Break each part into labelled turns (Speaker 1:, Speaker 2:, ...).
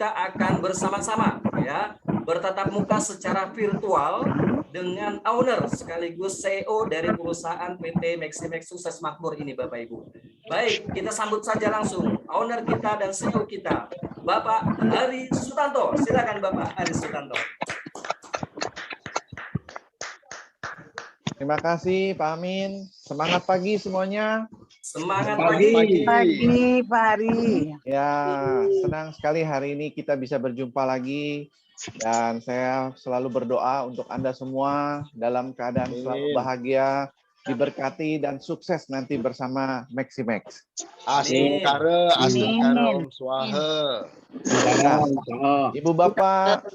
Speaker 1: kita akan bersama-sama ya bertatap muka secara virtual dengan owner sekaligus CEO dari perusahaan PT Maximex Sukses Makmur ini, Bapak Ibu. Baik, kita sambut saja langsung owner kita dan CEO kita, Bapak Hari Sutanto. Silakan Bapak Hari Sutanto.
Speaker 2: Terima kasih Pak Amin. Semangat pagi semuanya.
Speaker 1: Semangat pagi.
Speaker 3: Pagi Pak Hari.
Speaker 2: Ya, senang sekali hari ini kita bisa berjumpa lagi. Dan saya selalu berdoa untuk Anda semua dalam keadaan selalu bahagia, diberkati dan sukses nanti bersama Maximex.
Speaker 4: Astungkara Om Swaha.
Speaker 2: Nah, Ibu Bapak,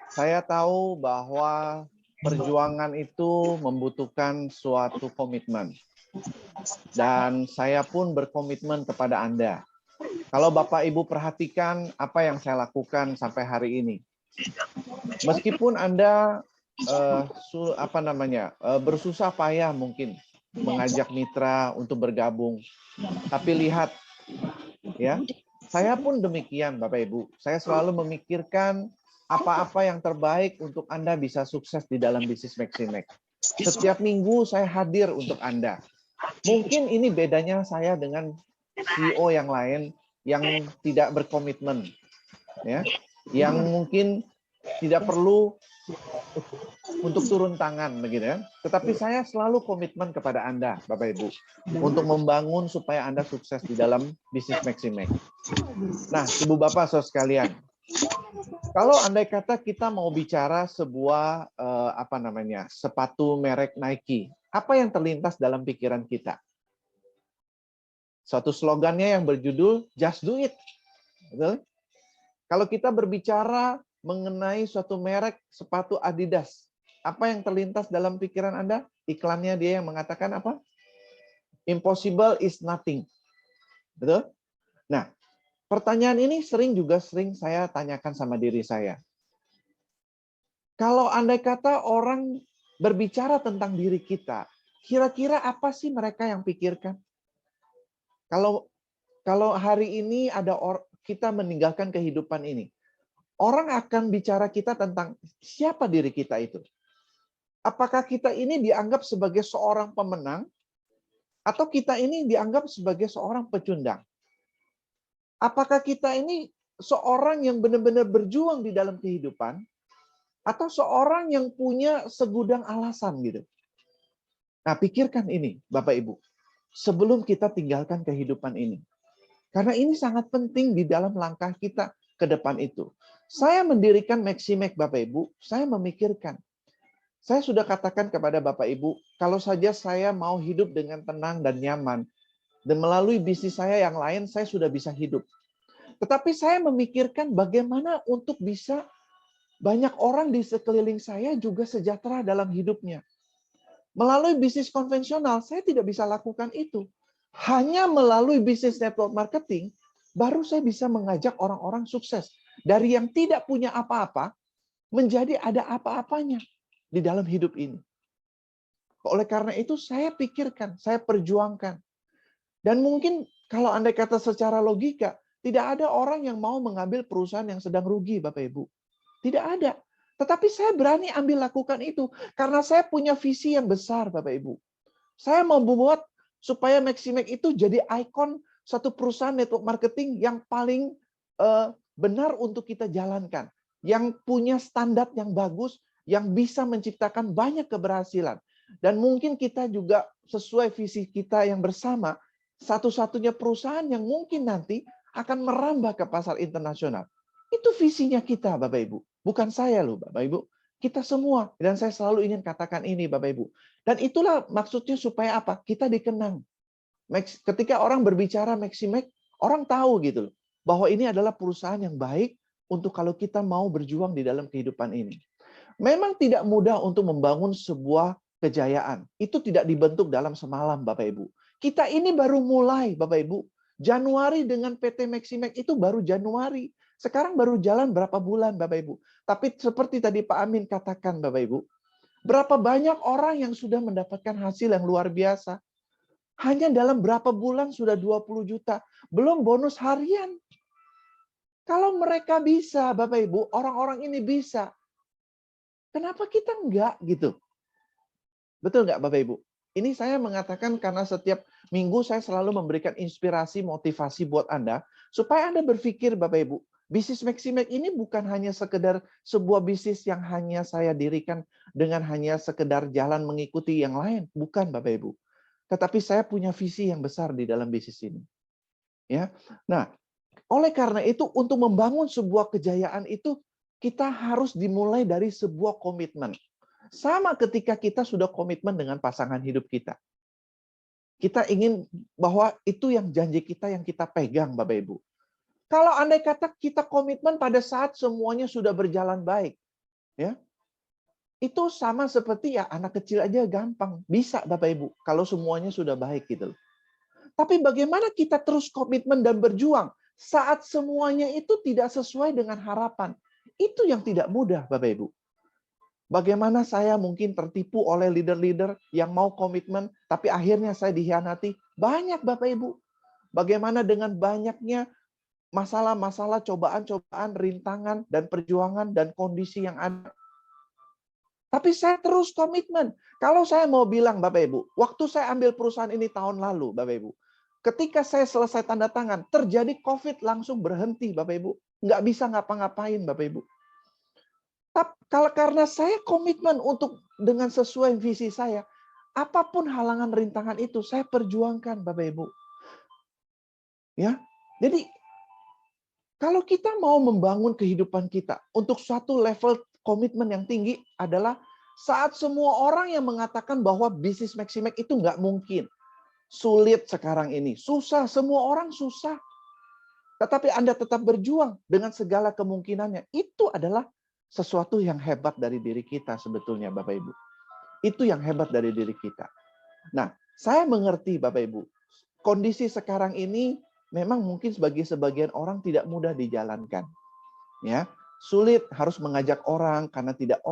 Speaker 2: saya tahu bahwa perjuangan itu membutuhkan suatu komitmen. Dan saya pun berkomitmen kepada Anda. Kalau Bapak Ibu perhatikan apa yang saya lakukan sampai hari ini. Meskipun Anda bersusah payah mungkin mengajak mitra untuk bergabung. Tapi lihat ya, saya pun demikian Bapak Ibu. Saya selalu memikirkan apa-apa yang terbaik untuk Anda bisa sukses di dalam bisnis Maximex. Setiap minggu saya hadir untuk Anda. Mungkin ini bedanya saya dengan CEO yang lain yang tidak berkomitmen, ya, yang mungkin tidak perlu untuk turun tangan, begitu ya. Tetapi saya selalu komitmen kepada Anda, Bapak Ibu, untuk membangun supaya Anda sukses di dalam bisnis Maximex. Nah, Ibu Bapak saudara sekalian, kalau andai kata kita mau bicara sebuah sepatu merek Nike, apa yang terlintas dalam pikiran kita? Suatu slogannya yang berjudul Just Do It. Betul? Kalau kita berbicara mengenai suatu merek sepatu Adidas, apa yang terlintas dalam pikiran Anda? Iklannya dia yang mengatakan apa? Impossible is nothing. Betul? Nah, pertanyaan ini sering saya tanyakan sama diri saya. Kalau andai kata orang berbicara tentang diri kita, kira-kira apa sih mereka yang pikirkan? Kalau hari ini kita meninggalkan kehidupan ini, orang akan bicara kita tentang siapa diri kita itu. Apakah kita ini dianggap sebagai seorang pemenang, atau kita ini dianggap sebagai seorang pecundang? Apakah kita ini seorang yang benar-benar berjuang di dalam kehidupan, atau seorang yang punya segudang alasan gitu? Nah, pikirkan ini, Bapak Ibu, sebelum kita tinggalkan kehidupan ini. Karena ini sangat penting di dalam langkah kita ke depan itu. Saya mendirikan Maximex, Bapak Ibu, saya memikirkan. Saya sudah katakan kepada Bapak Ibu, kalau saja saya mau hidup dengan tenang dan nyaman, dan melalui bisnis saya yang lain, saya sudah bisa hidup. Tetapi saya memikirkan bagaimana untuk bisa banyak orang di sekeliling saya juga sejahtera dalam hidupnya. Melalui bisnis konvensional, saya tidak bisa lakukan itu. Hanya melalui bisnis network marketing, baru saya bisa mengajak orang-orang sukses. Dari yang tidak punya apa-apa, menjadi ada apa-apanya di dalam hidup ini. Oleh karena itu, saya pikirkan, saya perjuangkan. Dan mungkin kalau andai kata secara logika, tidak ada orang yang mau mengambil perusahaan yang sedang rugi, Bapak Ibu. Tidak ada. Tetapi saya berani ambil lakukan itu karena saya punya visi yang besar, Bapak Ibu. Saya mau membuat supaya Maximex itu jadi ikon satu perusahaan network marketing yang paling benar untuk kita jalankan, yang punya standar yang bagus, yang bisa menciptakan banyak keberhasilan. Dan mungkin kita juga sesuai visi kita yang bersama, satu-satunya perusahaan yang mungkin nanti akan merambah ke pasar internasional. Itu visinya kita, Bapak Ibu. Bukan saya loh, Bapak Ibu. Kita semua. Dan saya selalu ingin katakan ini, Bapak Ibu. Dan itulah maksudnya supaya apa? Kita dikenang. Ketika orang berbicara Maximex, orang tahu gitu loh, bahwa ini adalah perusahaan yang baik untuk kalau kita mau berjuang di dalam kehidupan ini. Memang tidak mudah untuk membangun sebuah kejayaan. Itu tidak dibentuk dalam semalam, Bapak Ibu. Kita ini baru mulai, Bapak Ibu. Januari dengan PT Maximex itu baru Januari. Sekarang baru jalan berapa bulan, Bapak Ibu. Tapi seperti tadi Pak Amin katakan, Bapak Ibu, berapa banyak orang yang sudah mendapatkan hasil yang luar biasa. Hanya dalam berapa bulan sudah 20 juta. Belum bonus harian. Kalau mereka bisa, Bapak Ibu, orang-orang ini bisa, kenapa kita enggak gitu? Betul nggak Bapak Ibu? Ini saya mengatakan karena setiap minggu saya selalu memberikan inspirasi, motivasi buat Anda, supaya Anda berpikir Bapak Ibu, bisnis Maximax ini bukan hanya sekedar sebuah bisnis yang hanya saya dirikan dengan hanya sekedar jalan mengikuti yang lain. Bukan Bapak Ibu. Tetapi saya punya visi yang besar di dalam bisnis ini. Ya. Nah, oleh karena itu untuk membangun sebuah kejayaan itu kita harus dimulai dari sebuah komitmen. Sama ketika kita sudah komitmen dengan pasangan hidup kita. Kita ingin bahwa itu yang janji kita yang kita pegang Bapak Ibu. Kalau andai kata kita komitmen pada saat semuanya sudah berjalan baik, ya, itu sama seperti ya anak kecil aja gampang. Bisa Bapak Ibu, kalau semuanya sudah baik gitu. Tapi bagaimana kita terus komitmen dan berjuang saat semuanya itu tidak sesuai dengan harapan? Itu yang tidak mudah, Bapak Ibu. Bagaimana saya mungkin tertipu oleh leader-leader yang mau komitmen, tapi akhirnya saya dikhianati? Banyak, Bapak Ibu. Bagaimana dengan banyaknya masalah-masalah, cobaan-cobaan, rintangan, dan perjuangan, dan kondisi yang ada. Tapi saya terus komitmen. Kalau saya mau bilang, Bapak Ibu, waktu saya ambil perusahaan ini tahun lalu, Bapak Ibu, ketika saya selesai tanda tangan, terjadi COVID langsung berhenti, Bapak Ibu. Nggak bisa ngapa-ngapain, Bapak Ibu. Tapi kalau karena saya komitmen untuk dengan sesuai visi saya, apapun halangan rintangan itu, saya perjuangkan, Bapak Ibu. Ya, jadi kalau kita mau membangun kehidupan kita untuk suatu level komitmen yang tinggi adalah saat semua orang yang mengatakan bahwa bisnis Maximax itu nggak mungkin. Sulit sekarang ini. Susah. Semua orang susah. Tetapi Anda tetap berjuang dengan segala kemungkinannya. Itu adalah sesuatu yang hebat dari diri kita sebetulnya Bapak Ibu. Itu yang hebat dari diri kita. Nah, saya mengerti Bapak Ibu. Kondisi sekarang ini memang mungkin bagi sebagian orang tidak mudah dijalankan. Ya, sulit harus mengajak orang karena tidak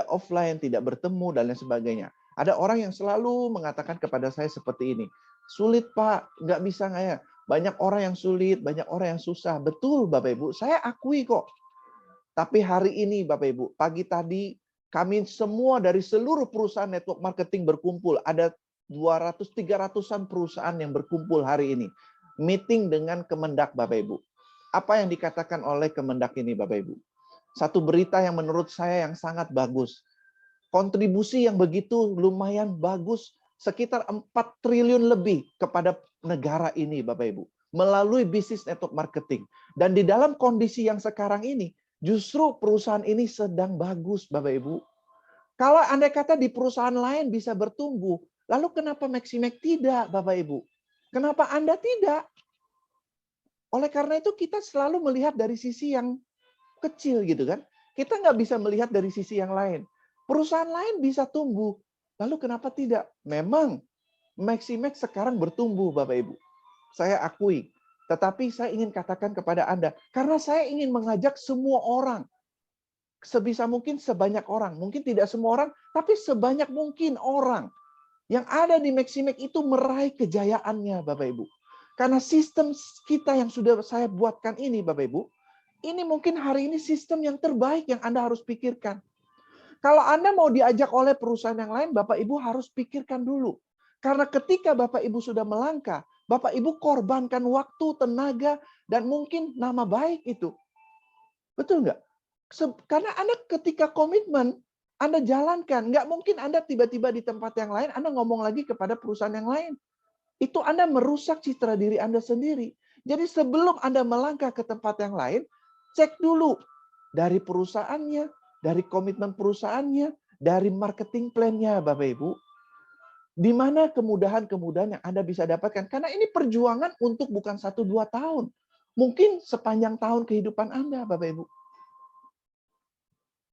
Speaker 2: offline, tidak bertemu dan lain sebagainya. Ada orang yang selalu mengatakan kepada saya seperti ini, sulit Pak, nggak bisa nggak ya? Banyak orang yang sulit, banyak orang yang susah. Betul Bapak Ibu, saya akui kok. Tapi hari ini Bapak Ibu, pagi tadi kami semua dari seluruh perusahaan network marketing berkumpul. Ada 200-300-an perusahaan yang berkumpul hari ini. Meeting dengan Kemendak Bapak Ibu. Apa yang dikatakan oleh Kemendak ini Bapak Ibu? Satu berita yang menurut saya yang sangat bagus. Kontribusi yang begitu lumayan bagus, sekitar 4 triliun lebih kepada negara ini Bapak Ibu. Melalui bisnis network marketing. Dan di dalam kondisi yang sekarang ini, justru perusahaan ini sedang bagus Bapak Ibu. Kalau andai kata di perusahaan lain bisa bertumbuh, lalu kenapa Maximax tidak Bapak Ibu? Kenapa Anda tidak? Oleh karena itu kita selalu melihat dari sisi yang kecil gitu kan. Kita nggak bisa melihat dari sisi yang lain. Perusahaan lain bisa tumbuh. Lalu kenapa tidak? Memang Maximax sekarang bertumbuh Bapak Ibu. Saya akui. Tetapi saya ingin katakan kepada Anda. Karena saya ingin mengajak semua orang. Sebisa mungkin sebanyak orang. Mungkin tidak semua orang. Tapi sebanyak mungkin orang. Yang ada di Maximax itu meraih kejayaannya Bapak Ibu. Karena sistem kita yang sudah saya buatkan ini Bapak Ibu. Ini mungkin hari ini sistem yang terbaik yang Anda harus pikirkan. Kalau Anda mau diajak oleh perusahaan yang lain, Bapak Ibu harus pikirkan dulu. Karena ketika Bapak Ibu sudah melangkah, Bapak Ibu korbankan waktu, tenaga, dan mungkin nama baik itu. Betul nggak? Karena Anda ketika komitmen, Anda jalankan. Nggak mungkin Anda tiba-tiba di tempat yang lain, Anda ngomong lagi kepada perusahaan yang lain. Itu Anda merusak citra diri Anda sendiri. Jadi sebelum Anda melangkah ke tempat yang lain, cek dulu dari perusahaannya, dari komitmen perusahaannya, dari marketing plan-nya Bapak Ibu. Di mana kemudahan-kemudahan yang Anda bisa dapatkan. Karena ini perjuangan untuk bukan 1-2 tahun. Mungkin sepanjang tahun kehidupan Anda Bapak Ibu.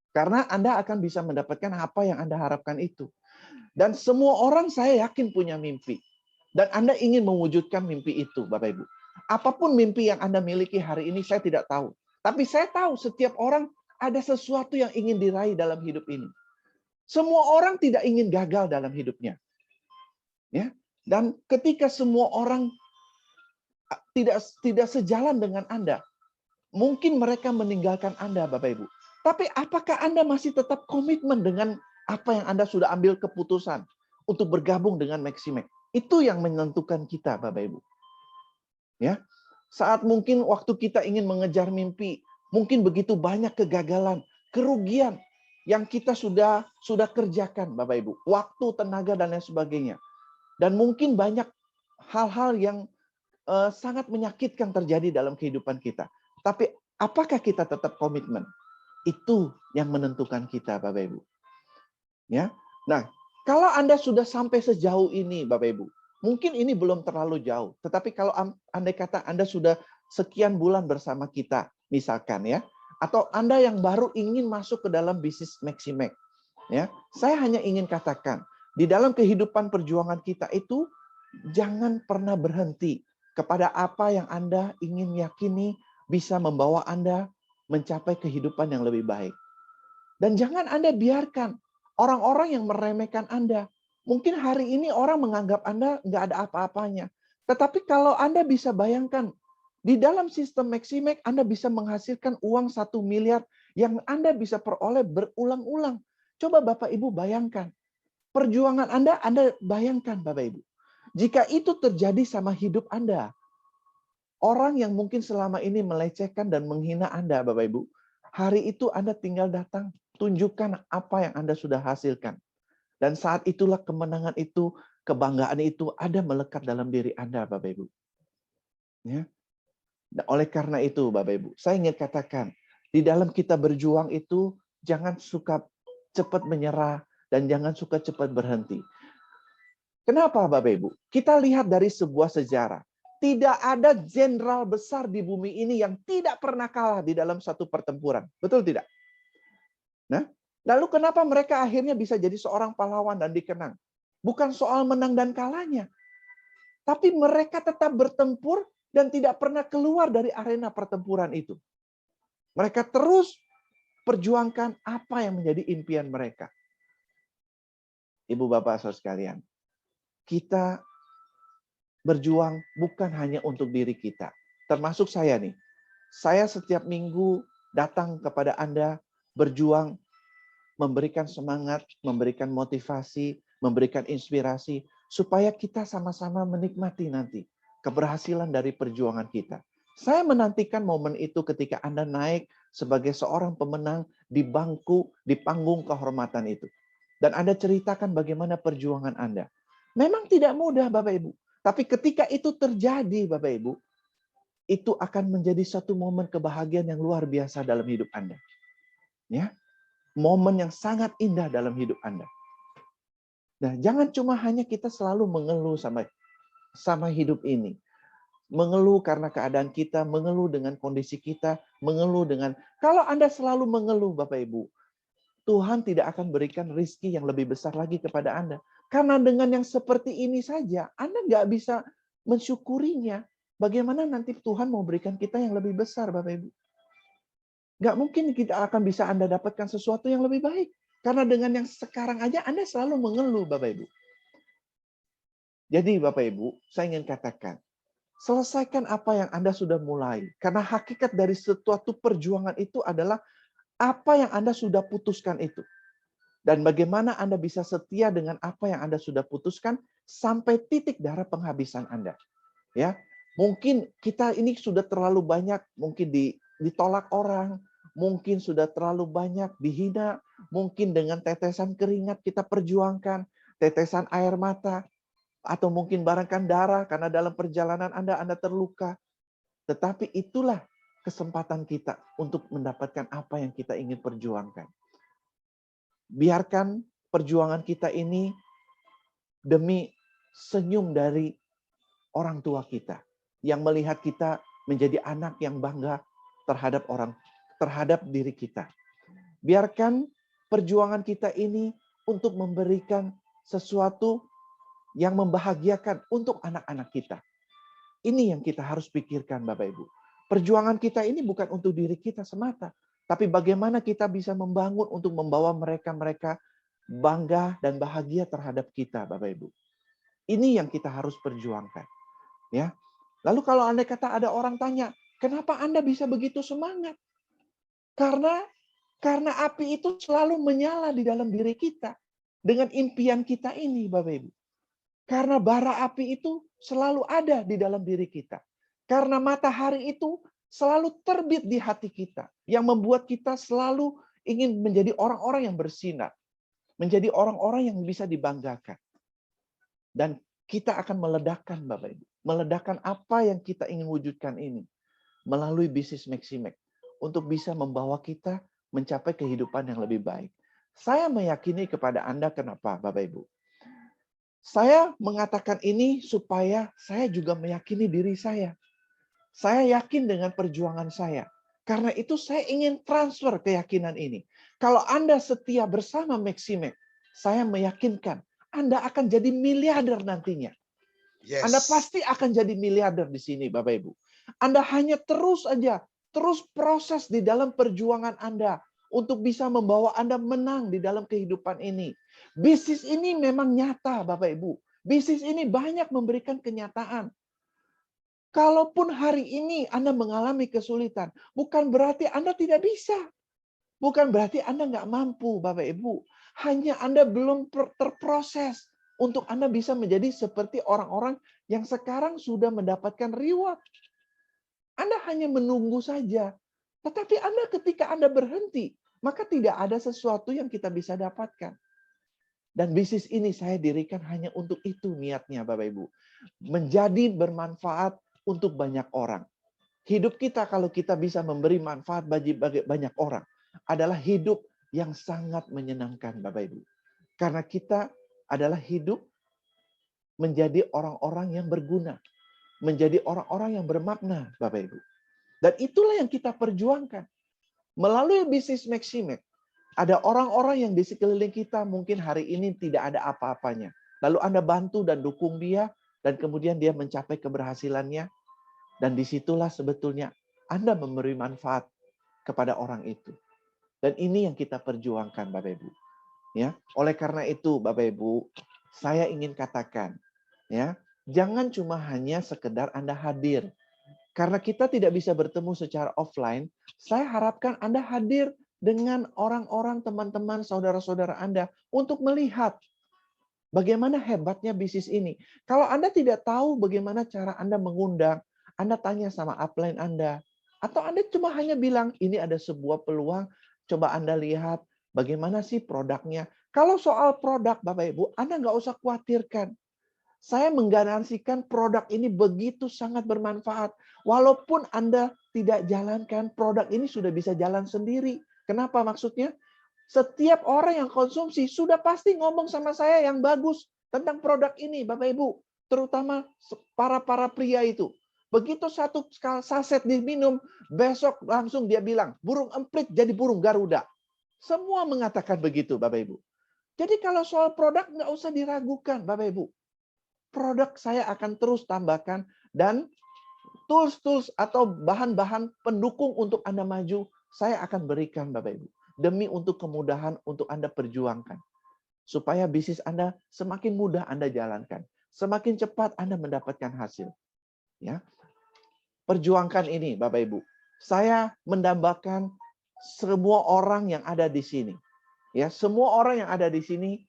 Speaker 2: Karena Anda akan bisa mendapatkan apa yang Anda harapkan itu. Dan semua orang saya yakin punya mimpi. Dan Anda ingin mewujudkan mimpi itu Bapak Ibu. Apapun mimpi yang Anda miliki hari ini saya tidak tahu. Tapi saya tahu setiap orang ada sesuatu yang ingin diraih dalam hidup ini. Semua orang tidak ingin gagal dalam hidupnya. Ya. Dan ketika semua orang tidak sejalan dengan Anda, Mungkin mereka meninggalkan Anda, Bapak Ibu. Tapi apakah Anda masih tetap komitmen dengan apa yang Anda sudah ambil keputusan untuk bergabung dengan Maximex? Itu yang menentukan kita, Bapak Ibu. Ya, saat mungkin waktu kita ingin mengejar mimpi, mungkin begitu banyak kegagalan, kerugian yang kita sudah kerjakan, Bapak Ibu. Waktu, tenaga, dan lain sebagainya. Dan mungkin banyak hal-hal yang sangat menyakitkan terjadi dalam kehidupan kita. Tapi apakah kita tetap komitmen? Itu yang menentukan kita, Bapak Ibu. Ya. Nah, kalau Anda sudah sampai sejauh ini, Bapak Ibu, mungkin ini belum terlalu jauh. Tetapi kalau andai kata Anda sudah sekian bulan bersama kita, misalkan ya, atau Anda yang baru ingin masuk ke dalam bisnis Maximex, ya, saya hanya ingin katakan, di dalam kehidupan perjuangan kita itu, jangan pernah berhenti kepada apa yang Anda ingin yakini bisa membawa Anda mencapai kehidupan yang lebih baik. Dan jangan Anda biarkan orang-orang yang meremehkan Anda. Mungkin hari ini orang menganggap Anda nggak ada apa-apanya. Tetapi kalau Anda bisa bayangkan, di dalam sistem Maximex Anda bisa menghasilkan uang 1 miliar yang Anda bisa peroleh berulang-ulang. Coba Bapak Ibu bayangkan. Perjuangan Anda bayangkan Bapak Ibu. Jika itu terjadi sama hidup Anda, orang yang mungkin selama ini melecehkan dan menghina Anda, Bapak Ibu, hari itu Anda tinggal datang, tunjukkan apa yang Anda sudah hasilkan. Dan saat itulah kemenangan itu, kebanggaan itu ada melekat dalam diri Anda, Bapak Ibu. Ya. Nah, oleh karena itu, Bapak Ibu, saya ingin katakan, di dalam kita berjuang itu, jangan suka cepat menyerah, dan jangan suka cepat berhenti. Kenapa Bapak Ibu? Kita lihat dari sebuah sejarah. Tidak ada jenderal besar di bumi ini yang tidak pernah kalah di dalam satu pertempuran. Betul tidak? Nah, lalu kenapa mereka akhirnya bisa jadi seorang pahlawan dan dikenang? Bukan soal menang dan kalahnya. Tapi mereka tetap bertempur dan tidak pernah keluar dari arena pertempuran itu. Mereka terus perjuangkan apa yang menjadi impian mereka. Ibu bapak saudara sekalian, kita berjuang bukan hanya untuk diri kita. Termasuk saya nih. Saya setiap minggu datang kepada Anda berjuang, memberikan semangat, memberikan motivasi, memberikan inspirasi, supaya kita sama-sama menikmati nanti keberhasilan dari perjuangan kita. Saya menantikan momen itu ketika Anda naik sebagai seorang pemenang di bangku, di panggung kehormatan itu. Dan Anda ceritakan bagaimana perjuangan Anda. Memang tidak mudah, Bapak Ibu. Tapi ketika itu terjadi, Bapak Ibu, itu akan menjadi satu momen kebahagiaan yang luar biasa dalam hidup Anda. Ya, momen yang sangat indah dalam hidup Anda. Nah, jangan cuma hanya kita selalu mengeluh sama hidup ini. Mengeluh karena keadaan kita, mengeluh dengan kondisi kita, mengeluh dengan... Kalau Anda selalu mengeluh, Bapak Ibu, Tuhan tidak akan berikan rizki yang lebih besar lagi kepada Anda. Karena dengan yang seperti ini saja, Anda nggak bisa mensyukurinya. Bagaimana nanti Tuhan mau berikan kita yang lebih besar, Bapak Ibu? Nggak mungkin kita akan bisa Anda dapatkan sesuatu yang lebih baik. Karena dengan yang sekarang aja Anda selalu mengeluh, Bapak Ibu. Jadi Bapak Ibu, saya ingin katakan, selesaikan apa yang Anda sudah mulai. Karena hakikat dari suatu perjuangan itu adalah apa yang Anda sudah putuskan itu. Dan bagaimana Anda bisa setia dengan apa yang Anda sudah putuskan sampai titik darah penghabisan Anda. Ya, mungkin kita ini sudah terlalu banyak mungkin ditolak orang, mungkin sudah terlalu banyak dihina, mungkin dengan tetesan keringat kita perjuangkan, tetesan air mata, atau mungkin barangkali darah karena dalam perjalanan Anda terluka. Tetapi itulah kesempatan kita untuk mendapatkan apa yang kita ingin perjuangkan. Biarkan perjuangan kita ini demi senyum dari orang tua kita yang melihat kita menjadi anak yang bangga terhadap diri kita. Biarkan perjuangan kita ini untuk memberikan sesuatu yang membahagiakan untuk anak-anak kita. Ini yang kita harus pikirkan, Bapak Ibu. Perjuangan kita ini bukan untuk diri kita semata, tapi bagaimana kita bisa membangun untuk membawa mereka bangga dan bahagia terhadap kita, Bapak Ibu. Ini yang kita harus perjuangkan. Ya. Lalu kalau Anda kata ada orang tanya, Kenapa Anda bisa begitu semangat? Karena api itu selalu menyala di dalam diri kita dengan impian kita ini, Bapak Ibu. Karena bara api itu selalu ada di dalam diri kita. Karena matahari itu selalu terbit di hati kita, yang membuat kita selalu ingin menjadi orang-orang yang bersinar, menjadi orang-orang yang bisa dibanggakan. Dan kita akan meledakkan, Bapak Ibu. Meledakkan apa yang kita ingin wujudkan ini melalui bisnis Maximax untuk bisa membawa kita mencapai kehidupan yang lebih baik. Saya meyakini kepada Anda, kenapa Bapak Ibu? Saya mengatakan ini supaya saya juga meyakini diri saya. Saya yakin dengan perjuangan saya. Karena itu saya ingin transfer keyakinan ini. Kalau Anda setia bersama Maximax, saya meyakinkan Anda akan jadi miliarder nantinya. Anda pasti akan jadi miliarder di sini, Bapak Ibu. Anda hanya terus proses di dalam perjuangan Anda untuk bisa membawa Anda menang di dalam kehidupan ini. Bisnis ini memang nyata, Bapak Ibu. Bisnis ini banyak memberikan kenyataan. Kalaupun hari ini Anda mengalami kesulitan, bukan berarti Anda tidak bisa. Bukan berarti Anda nggak mampu, Bapak Ibu. Hanya Anda belum terproses untuk Anda bisa menjadi seperti orang-orang yang sekarang sudah mendapatkan reward. Anda hanya menunggu saja. Tetapi Anda ketika Anda berhenti, maka tidak ada sesuatu yang kita bisa dapatkan. Dan bisnis ini saya dirikan hanya untuk itu niatnya, Bapak Ibu. Menjadi bermanfaat untuk banyak orang. Hidup kita kalau kita bisa memberi manfaat bagi banyak orang adalah hidup yang sangat menyenangkan, Bapak Ibu. Karena kita adalah hidup menjadi orang-orang yang berguna, menjadi orang-orang yang bermakna, Bapak Ibu. Dan itulah yang kita perjuangkan. Melalui bisnis Maximax, ada orang-orang yang di sekeliling kita mungkin hari ini tidak ada apa-apanya. Lalu Anda bantu dan dukung dia, dan kemudian dia mencapai keberhasilannya. Dan disitulah sebetulnya Anda memberi manfaat kepada orang itu. Dan ini yang kita perjuangkan, Bapak Ibu. Ya, oleh karena itu, Bapak Ibu, saya ingin katakan, ya, jangan cuma hanya sekedar Anda hadir. Karena kita tidak bisa bertemu secara offline, saya harapkan Anda hadir dengan orang-orang, teman-teman, saudara-saudara Anda untuk melihat bagaimana hebatnya bisnis ini. Kalau Anda tidak tahu bagaimana cara Anda mengundang, Anda tanya sama upline Anda. Atau Anda cuma hanya bilang, ini ada sebuah peluang, coba Anda lihat bagaimana sih produknya. Kalau soal produk, Bapak Ibu, Anda nggak usah khawatirkan. Saya menggaransikan produk ini begitu sangat bermanfaat. Walaupun Anda tidak jalankan, produk ini sudah bisa jalan sendiri. Kenapa maksudnya? Setiap orang yang konsumsi sudah pasti ngomong sama saya yang bagus tentang produk ini, Bapak Ibu. Terutama para pria itu. Begitu satu saset diminum, besok langsung dia bilang, burung emprit jadi burung Garuda. Semua mengatakan begitu, Bapak Ibu. Jadi kalau soal produk nggak usah diragukan, Bapak Ibu. Produk saya akan terus tambahkan dan tools-tools atau bahan-bahan pendukung untuk Anda maju, saya akan berikan, Bapak Ibu. Demi untuk kemudahan untuk Anda perjuangkan. Supaya bisnis Anda semakin mudah Anda jalankan. Semakin cepat Anda mendapatkan hasil. Ya. Perjuangkan ini, Bapak Ibu. Saya mendambakan semua orang yang ada di sini. Ya, semua orang yang ada di sini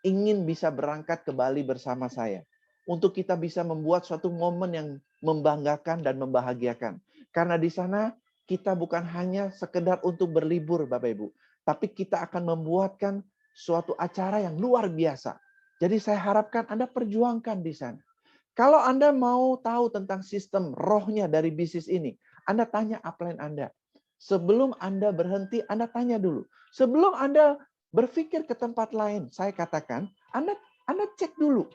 Speaker 2: ingin bisa berangkat ke Bali bersama saya. Untuk kita bisa membuat suatu momen yang membanggakan dan membahagiakan. Karena di sana kita bukan hanya sekedar untuk berlibur, Bapak Ibu. Tapi kita akan membuatkan suatu acara yang luar biasa. Jadi saya harapkan Anda perjuangkan di sana. Kalau Anda mau tahu tentang sistem rohnya dari bisnis ini, Anda tanya upline Anda. Sebelum Anda berhenti, Anda tanya dulu. Sebelum Anda berpikir ke tempat lain, saya katakan, Anda cek dulu.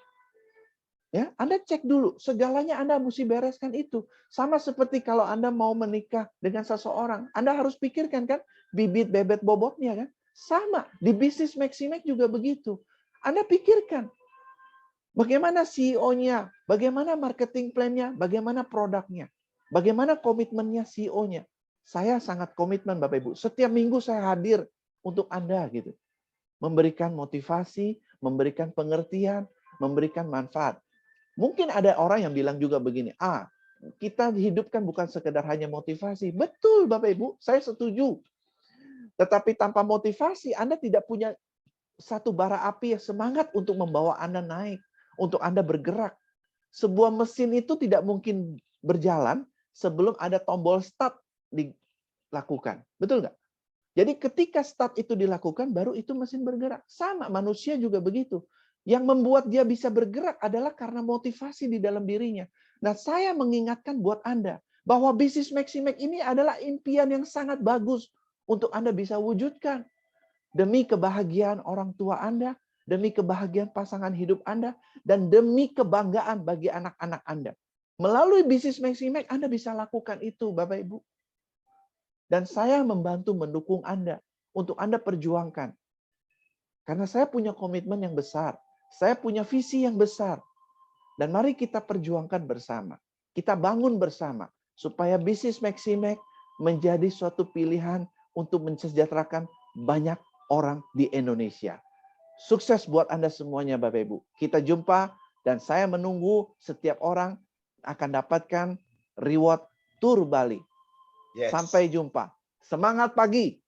Speaker 2: Ya, Anda cek dulu. Segalanya Anda mesti bereskan itu. Sama seperti kalau Anda mau menikah dengan seseorang, Anda harus pikirkan kan bibit bebet bobotnya kan. Sama di bisnis Maximax juga begitu. Anda pikirkan bagaimana CEO-nya, bagaimana marketing plan-nya, bagaimana produknya, bagaimana komitmennya CEO-nya. Saya sangat komitmen Bapak Ibu. Setiap minggu saya hadir untuk Anda gitu. Memberikan motivasi, memberikan pengertian, memberikan manfaat. Mungkin ada orang yang bilang juga begini, kita hidupkan bukan sekedar hanya motivasi. Betul Bapak Ibu, saya setuju. Tetapi tanpa motivasi Anda tidak punya satu bara api yang semangat untuk membawa Anda naik, untuk Anda bergerak. Sebuah mesin itu tidak mungkin berjalan sebelum ada tombol start dilakukan. Betul nggak? Jadi ketika start itu dilakukan, baru itu mesin bergerak. Sama, manusia juga begitu. Yang membuat dia bisa bergerak adalah karena motivasi di dalam dirinya. Nah, saya mengingatkan buat Anda, bahwa bisnis Maximax ini adalah impian yang sangat bagus untuk Anda bisa wujudkan. Demi kebahagiaan orang tua Anda, demi kebahagiaan pasangan hidup Anda, dan demi kebanggaan bagi anak-anak Anda. Melalui bisnis Maximax, Anda bisa lakukan itu, Bapak Ibu. Dan saya membantu mendukung Anda untuk Anda perjuangkan. Karena saya punya komitmen yang besar. Saya punya visi yang besar. Dan mari kita perjuangkan bersama. Kita bangun bersama. Supaya bisnis Maximax menjadi suatu pilihan untuk mensejahterakan banyak orang di Indonesia. Sukses buat Anda semuanya Bapak Ibu. Kita jumpa dan saya menunggu setiap orang akan dapatkan reward Tur Bali.
Speaker 4: Yes.
Speaker 2: Sampai jumpa. Semangat pagi.